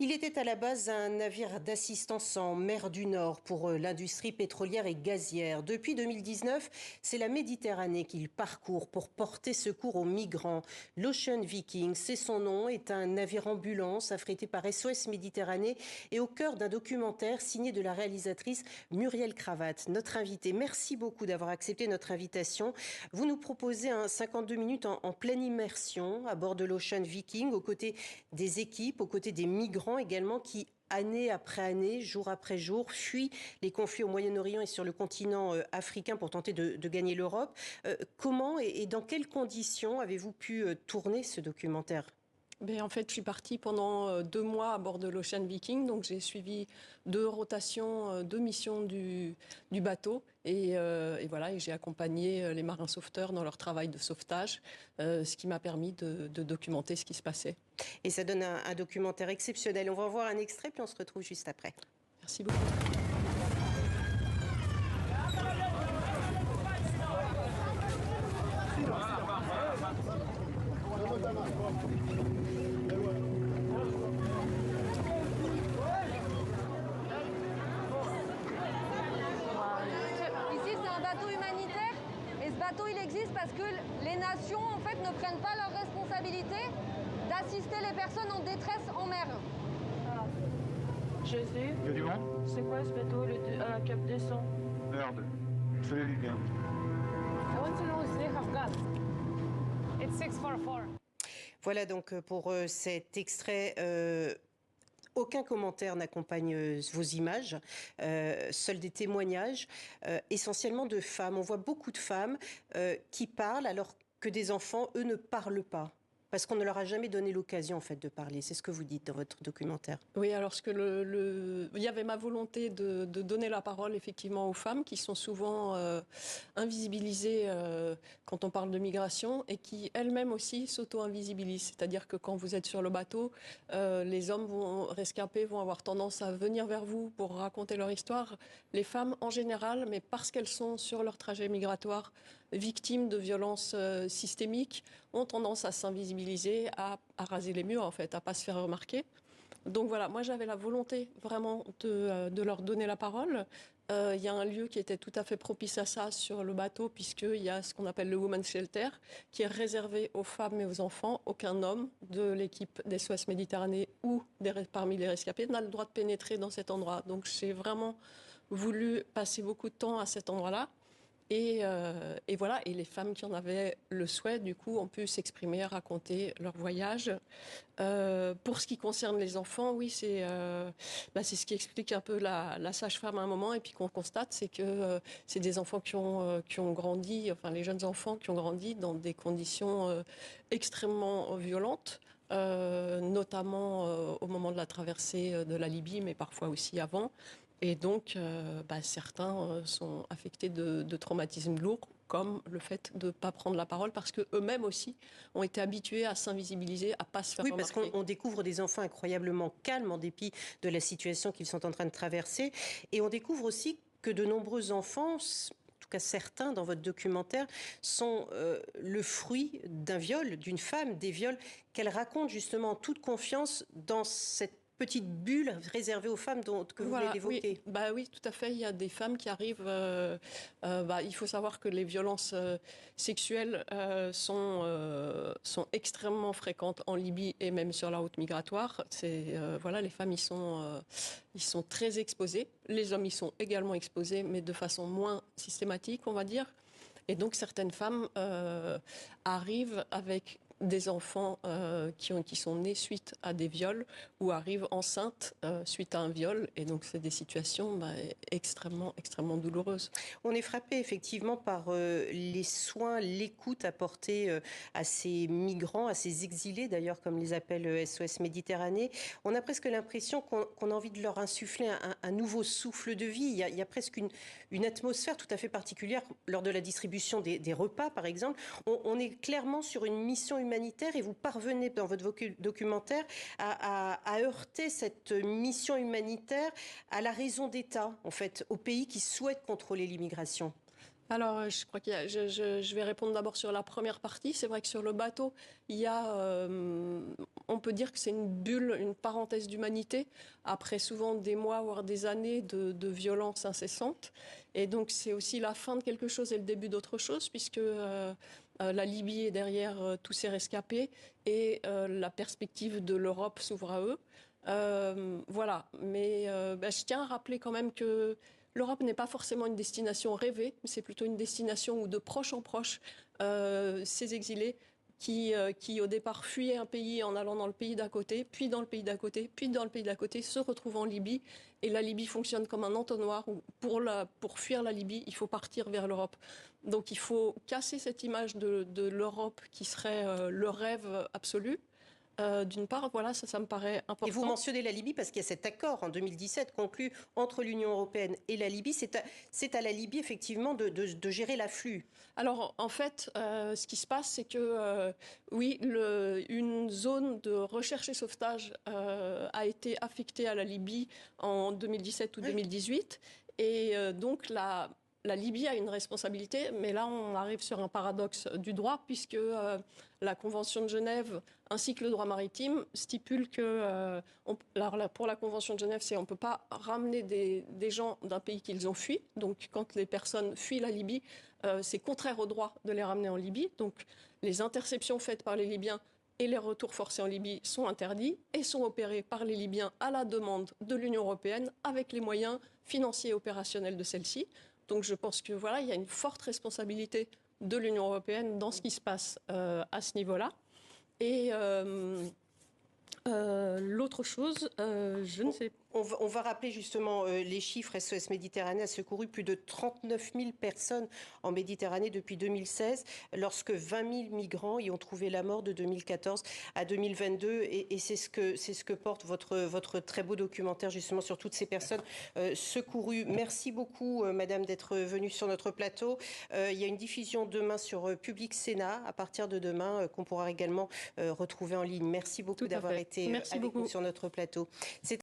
Il était à la base un navire d'assistance en mer du Nord pour l'industrie pétrolière et gazière. Depuis 2019, c'est la Méditerranée qu'il parcourt pour porter secours aux migrants. L'Ocean Viking, c'est son nom, est un navire ambulance affrété par SOS Méditerranée et au cœur d'un documentaire signé de la réalisatrice Muriel Cravatte, notre invitée. Merci beaucoup d'avoir accepté notre invitation. Vous nous proposez un 52 minutes en pleine immersion à bord de l'Ocean Viking, aux côtés des équipes, aux côtés des migrants également qui, année après année, jour après jour, fuient les conflits au Moyen-Orient et sur le continent africain pour tenter de gagner l'Europe. Comment et dans quelles conditions avez-vous pu tourner ce documentaire ? En fait, je suis partie pendant 2 mois à bord de l'Ocean Viking. Donc, j'ai suivi 2 rotations, 2 missions du bateau. Et voilà, et j'ai accompagné les marins sauveteurs dans leur travail de sauvetage, ce qui m'a permis de documenter ce qui se passait. Et ça donne un documentaire exceptionnel. On va en voir un extrait, puis on se retrouve juste après. Merci beaucoup. Ici, c'est un bateau humanitaire et ce bateau, il existe parce que les nations, en fait, ne prennent pas leur responsabilité d'assister les personnes en détresse en mer. Je sais. Il y a du vent? C'est quoi ce bateau, le Cap 200? Merde. C'est les bien. I want to know if they have gas. It's 644. Voilà donc pour cet extrait. Aucun commentaire n'accompagne vos images, seuls des témoignages, essentiellement de femmes. On voit beaucoup de femmes qui parlent alors que des enfants, eux, ne parlent pas. Parce qu'on ne leur a jamais donné l'occasion en fait de parler. C'est ce que vous dites dans votre documentaire. Oui, alors il y avait ma volonté de donner la parole effectivement aux femmes qui sont souvent invisibilisées quand on parle de migration et qui elles-mêmes aussi s'auto-invisibilisent. C'est-à-dire que quand vous êtes sur le bateau, les hommes rescapés vont avoir tendance à venir vers vous pour raconter leur histoire. Les femmes en général, mais parce qu'elles sont sur leur trajet migratoire, victimes de violences systémiques, ont tendance à s'invisibiliser, à raser les murs en fait, à pas se faire remarquer. Donc voilà, moi j'avais la volonté vraiment de leur donner la parole. Il y a un lieu qui était tout à fait propice à ça sur le bateau, puisqu'il y a ce qu'on appelle le Women's Shelter, qui est réservé aux femmes et aux enfants. Aucun homme de l'équipe d'SOS Méditerranée ou parmi les rescapés n'a le droit de pénétrer dans cet endroit. Donc j'ai vraiment voulu passer beaucoup de temps à cet endroit-là. Et voilà, et les femmes qui en avaient le souhait, du coup, ont pu s'exprimer, raconter leur voyage. Pour ce qui concerne les enfants, oui, c'est ce qui explique un peu la sage-femme à un moment, et puis qu'on constate, c'est que c'est des enfants qui ont grandi, enfin les jeunes enfants qui ont grandi dans des conditions extrêmement violentes. Notamment au moment de la traversée de la Libye, mais parfois aussi avant. Et donc, certains sont affectés de traumatismes lourds, comme le fait de ne pas prendre la parole, parce qu'eux-mêmes aussi ont été habitués à s'invisibiliser, à ne pas se faire remarquer. Oui, parce qu'on découvre des enfants incroyablement calmes en dépit de la situation qu'ils sont en train de traverser. Et on découvre aussi que de nombreux enfants, en tout cas certains dans votre documentaire, sont le fruit d'un viol, d'une femme, des viols qu'elle raconte justement en toute confiance dans cette petite bulle réservée aux femmes que vous venez d'évoquer. Oui, tout à fait. Il y a des femmes qui arrivent. Il faut savoir que les violences sexuelles sont extrêmement fréquentes en Libye et même sur la route migratoire. Les femmes ils sont très exposées. Les hommes y sont également exposés, mais de façon moins systématique, on va dire. Et donc certaines femmes arrivent avec des enfants qui sont nés suite à des viols ou arrivent enceintes suite à un viol. Et donc, c'est des situations extrêmement, extrêmement douloureuses. On est frappé effectivement par les soins, l'écoute apportée à ces migrants, à ces exilés d'ailleurs, comme les appelle SOS Méditerranée. On a presque l'impression qu'on a envie de leur insuffler un nouveau souffle de vie. Il y a presque une atmosphère tout à fait particulière lors de la distribution des repas, par exemple. On est clairement sur une mission humanitaire et vous parvenez dans votre documentaire à heurter cette mission humanitaire à la raison d'État, en fait, aux pays qui souhaitent contrôler l'immigration. Alors, je crois je vais répondre d'abord sur la première partie. C'est vrai que sur le bateau, il y a, on peut dire que c'est une bulle, une parenthèse d'humanité, après souvent des mois, voire des années de violence incessante. Et donc, c'est aussi la fin de quelque chose et le début d'autre chose, puisque la Libye est derrière tous ces rescapés et la perspective de l'Europe s'ouvre à eux. Voilà, mais je tiens à rappeler quand même que l'Europe n'est pas forcément une destination rêvée, mais c'est plutôt une destination où de proche en proche, ces exilés qui au départ fuyaient un pays en allant dans le pays d'à côté, puis dans le pays d'à côté, puis dans le pays d'à côté, se retrouvent en Libye. Et la Libye fonctionne comme un entonnoir où pour fuir la Libye, il faut partir vers l'Europe. Donc il faut casser cette image de l'Europe qui serait le rêve absolu. D'une part, voilà, ça me paraît important. Et vous mentionnez la Libye parce qu'il y a cet accord en 2017 conclu entre l'Union européenne et la Libye. C'est à la Libye, effectivement, de gérer l'afflux. Alors, en fait, ce qui se passe, c'est que, oui, une zone de recherche et sauvetage a été affectée à la Libye en 2017 ou 2018. Et donc, la Libye a une responsabilité, mais là, on arrive sur un paradoxe du droit, puisque la Convention de Genève ainsi que le droit maritime stipulent que, pour la Convention de Genève, on ne peut pas ramener des gens d'un pays qu'ils ont fui. Donc, quand les personnes fuient la Libye, c'est contraire au droit de les ramener en Libye. Donc, les interceptions faites par les Libyens et les retours forcés en Libye sont interdits et sont opérés par les Libyens à la demande de l'Union européenne avec les moyens financiers et opérationnels de celle-ci. Donc je pense que voilà, il y a une forte responsabilité de l'Union européenne dans ce qui se passe à ce niveau-là. Et l'autre chose, je ne sais pas. On va rappeler justement les chiffres. SOS Méditerranée a secouru plus de 39 000 personnes en Méditerranée depuis 2016, lorsque 20 000 migrants y ont trouvé la mort de 2014 à 2022. Et c'est ce que porte votre très beau documentaire justement sur toutes ces personnes secourues. Merci beaucoup, Madame, d'être venue sur notre plateau. Il y a une diffusion demain sur Public Sénat, à partir de demain, qu'on pourra également retrouver en ligne. Merci beaucoup d'avoir été avec nous sur notre plateau.